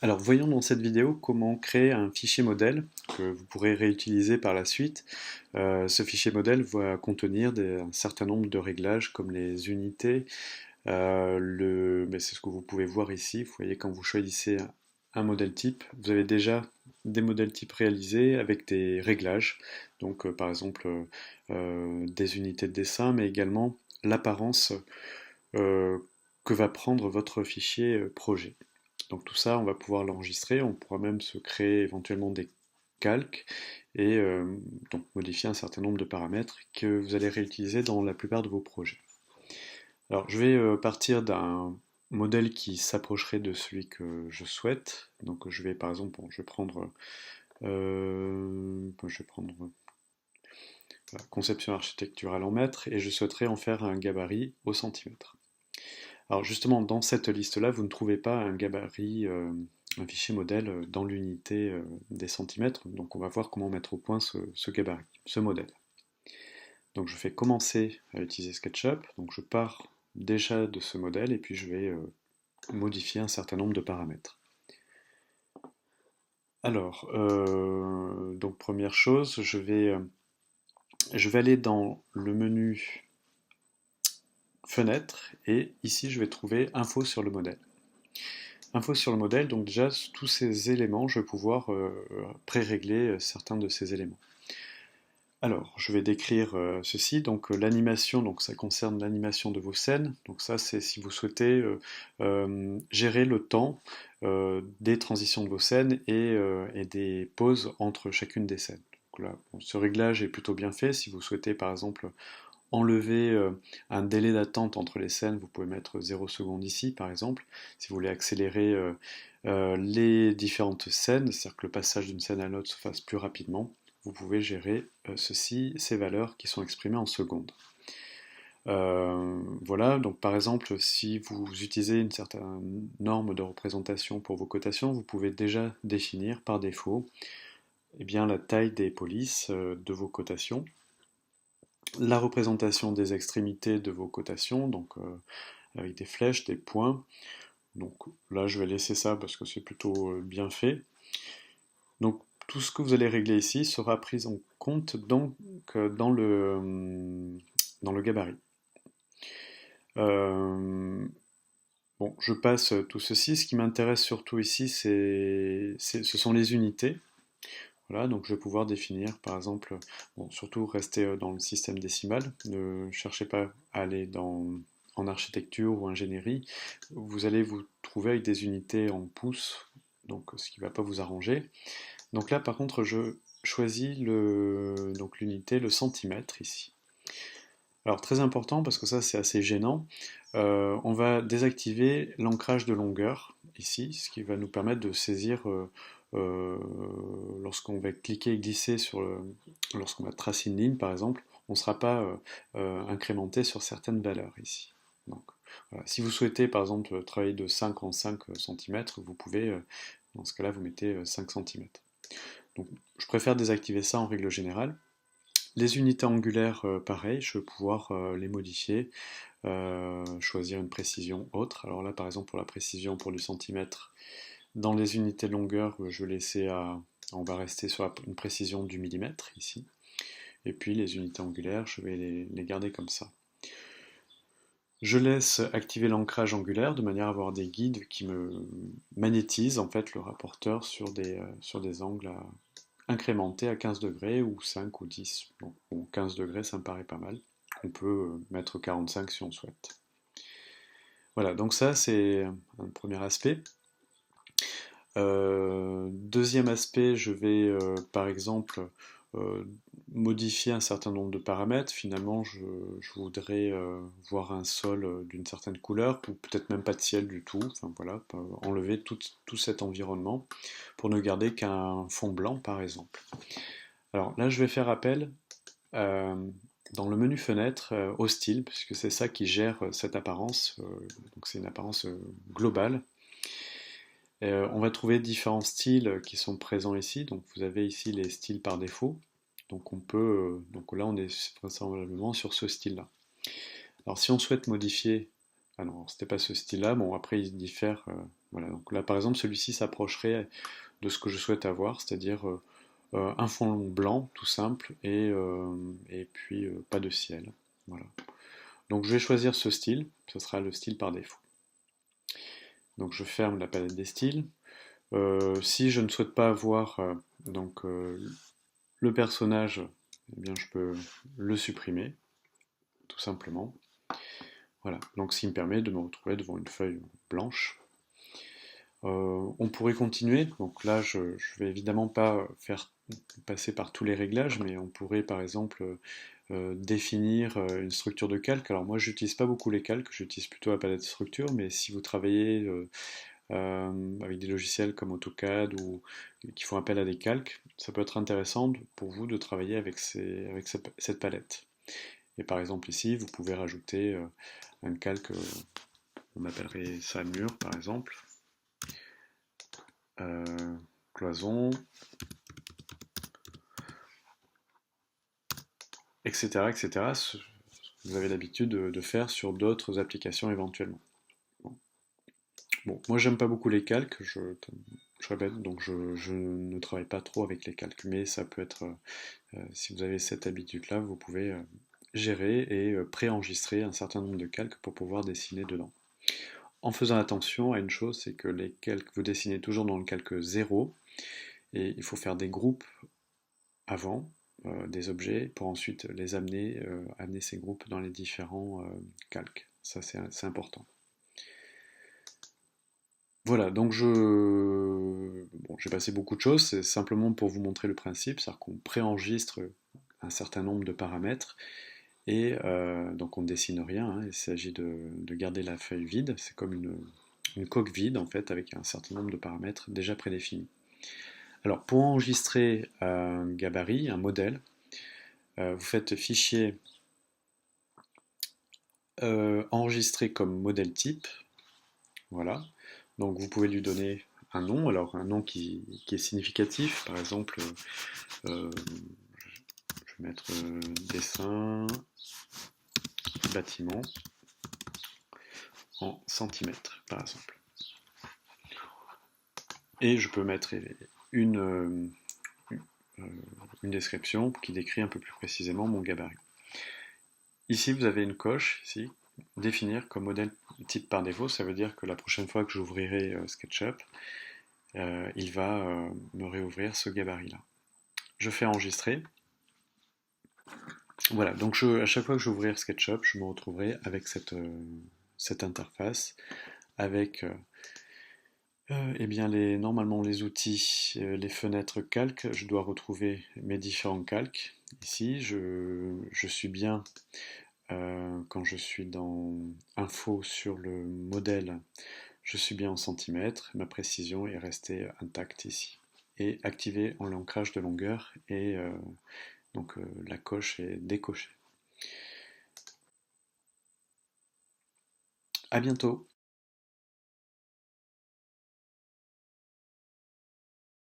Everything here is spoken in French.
Alors, voyons dans cette vidéo comment créer un fichier modèle que vous pourrez réutiliser par la suite. Ce fichier modèle va contenir un certain nombre de réglages comme les unités. Mais c'est ce que vous pouvez voir ici. Vous voyez, quand vous choisissez un modèle type, vous avez déjà des modèles types réalisés avec des réglages. Donc, par exemple, des unités de dessin, mais également l'apparence euh, que va prendre votre fichier projet. Donc tout ça, on va pouvoir l'enregistrer, on pourra même se créer éventuellement des calques et donc modifier un certain nombre de paramètres que vous allez réutiliser dans la plupart de vos projets. Alors je vais partir d'un modèle qui s'approcherait de celui que je souhaite. Donc je vais par exemple, bon, je vais prendre voilà, conception architecturale en mètres et je souhaiterais en faire un gabarit au centimètre. Alors justement, dans cette liste-là, vous ne trouvez pas un gabarit, un fichier modèle dans l'unité des centimètres. Donc on va voir comment mettre au point ce gabarit, ce modèle. Donc je fais commencer à utiliser SketchUp. Donc je pars déjà de ce modèle et puis je vais modifier un certain nombre de paramètres. Alors, donc première chose, je vais aller dans le menu Fenêtre et ici je vais trouver Info sur le modèle. Info sur le modèle, donc déjà tous ces éléments, je vais pouvoir pré-régler certains de ces éléments. Alors, je vais décrire ceci, donc l'animation, donc ça concerne l'animation de vos scènes, donc ça c'est si vous souhaitez gérer le temps des transitions de vos scènes et des pauses entre chacune des scènes. Donc là, bon, ce réglage est plutôt bien fait, si vous souhaitez par exemple enlever un délai d'attente entre les scènes, vous pouvez mettre 0 secondes ici par exemple. Si vous voulez accélérer les différentes scènes, c'est-à-dire que le passage d'une scène à l'autre se fasse plus rapidement, vous pouvez gérer ces valeurs qui sont exprimées en secondes. Voilà, donc par exemple, si vous utilisez une certaine norme de représentation pour vos cotations, vous pouvez déjà définir par défaut eh bien, la taille des polices de vos cotations, la représentation des extrémités de vos cotations, donc avec des flèches, des points. Donc là, je vais laisser ça parce que c'est plutôt bien fait. Donc tout ce que vous allez régler ici sera pris en compte donc, dans le gabarit. Euh, bon, je passe tout ceci. Ce qui m'intéresse surtout ici, ce sont les unités. Voilà, donc je vais pouvoir définir, par exemple, bon, surtout rester dans le système décimal, ne cherchez pas à aller en architecture ou ingénierie, vous allez vous trouver avec des unités en pouces, donc ce qui ne va pas vous arranger. Donc là, par contre, je choisis donc l'unité, le centimètre ici. Alors très important parce que ça c'est assez gênant, on va désactiver l'ancrage de longueur ici, ce qui va nous permettre de saisir lorsqu'on va cliquer et glisser lorsqu'on va tracer une ligne par exemple, on ne sera pas incrémenté sur certaines valeurs ici. Donc, voilà. Si vous souhaitez par exemple travailler de 5 en 5 cm, vous pouvez, dans ce cas-là vous mettez 5 cm. Donc je préfère désactiver ça en règle générale. Les unités angulaires, pareil, je vais pouvoir les modifier, choisir une précision autre. Alors là, par exemple, pour la précision pour du centimètre, dans les unités de longueur, je vais laisser on va rester sur une précision du millimètre ici. Et puis les unités angulaires, je vais les garder comme ça. Je laisse activer l'ancrage angulaire de manière à avoir des guides qui me magnétisent en fait le rapporteur sur des angles incrémentés à 15 degrés ou 5 ou 10. Bon, 15 degrés, ça me paraît pas mal. On peut mettre 45 si on souhaite. Voilà, donc ça c'est un premier aspect. Deuxième aspect, je vais par exemple euh, modifier un certain nombre de paramètres. Finalement, je voudrais voir un sol d'une certaine couleur, ou peut-être même pas de ciel du tout. Enfin voilà, enlever tout cet environnement pour ne garder qu'un fond blanc par exemple. Alors là, je vais faire appel euh, dans le menu fenêtre au style, puisque c'est ça qui gère cette apparence. Donc c'est une apparence globale. On va trouver différents styles qui sont présents ici. Donc vous avez ici les styles par défaut. Donc donc là on est vraisemblablement sur ce style-là. Alors si on souhaite modifier Ah non, c'était pas ce style-là. Bon, après, il diffère. Voilà. Donc là, par exemple, celui-ci s'approcherait de ce que je souhaite avoir, c'est-à-dire un fond blanc, tout simple, et puis pas de ciel. Voilà. Donc je vais choisir ce style. Ce sera le style par défaut. Donc je ferme la palette des styles. Si je ne souhaite pas avoir donc le personnage, eh bien je peux le supprimer, tout simplement. Voilà, donc ce qui me permet de me retrouver devant une feuille blanche. On pourrait continuer, donc là je ne vais évidemment pas faire passer par tous les réglages, mais on pourrait par exemple définir une structure de calque. Alors moi j'utilise pas beaucoup les calques, j'utilise plutôt la palette structure, mais si vous travaillez avec des logiciels comme AutoCAD ou qui font appel à des calques, ça peut être intéressant pour vous de travailler avec cette palette. Et par exemple ici, vous pouvez rajouter un calque, on appellerait ça mur par exemple, cloison, etc., etc. Ce que vous avez l'habitude de faire sur d'autres applications éventuellement. Bon, moi j'aime pas beaucoup les calques, je répète, donc je ne travaille pas trop avec les calques, mais ça peut être, si vous avez cette habitude-là, vous pouvez gérer et préenregistrer un certain nombre de calques pour pouvoir dessiner dedans. En faisant attention à une chose, c'est que les calques, vous dessinez toujours dans le calque 0, et il faut faire des groupes avant des objets pour ensuite les amener ces groupes dans les différents calques. Ça c'est important. Voilà, donc j'ai passé beaucoup de choses, c'est simplement pour vous montrer le principe, c'est-à-dire qu'on préenregistre un certain nombre de paramètres et donc on ne dessine rien, hein, il s'agit de garder la feuille vide, c'est comme une coque vide en fait avec un certain nombre de paramètres déjà prédéfinis. Alors pour enregistrer un gabarit, un modèle, vous faites fichier enregistrer comme modèle type, voilà. Donc vous pouvez lui donner un nom, alors un nom qui est significatif, par exemple, je vais mettre dessin, bâtiment, en centimètres, par exemple. Et je peux mettre une, une description qui décrit un peu plus précisément mon gabarit. Ici, vous avez une coche, ici, définir comme modèle type par défaut, ça veut dire que la prochaine fois que j'ouvrirai SketchUp, il va me réouvrir ce gabarit-là. Je fais enregistrer. Voilà, donc à chaque fois que je vais ouvrir SketchUp, je me retrouverai avec cette interface, avec eh bien normalement les outils, les fenêtres calques. Je dois retrouver mes différents calques. Ici, je suis bien quand je suis dans Info sur le modèle, je suis bien en centimètres, ma précision est restée intacte ici. Et activer en l'ancrage de longueur et donc la coche est décochée. À bientôt!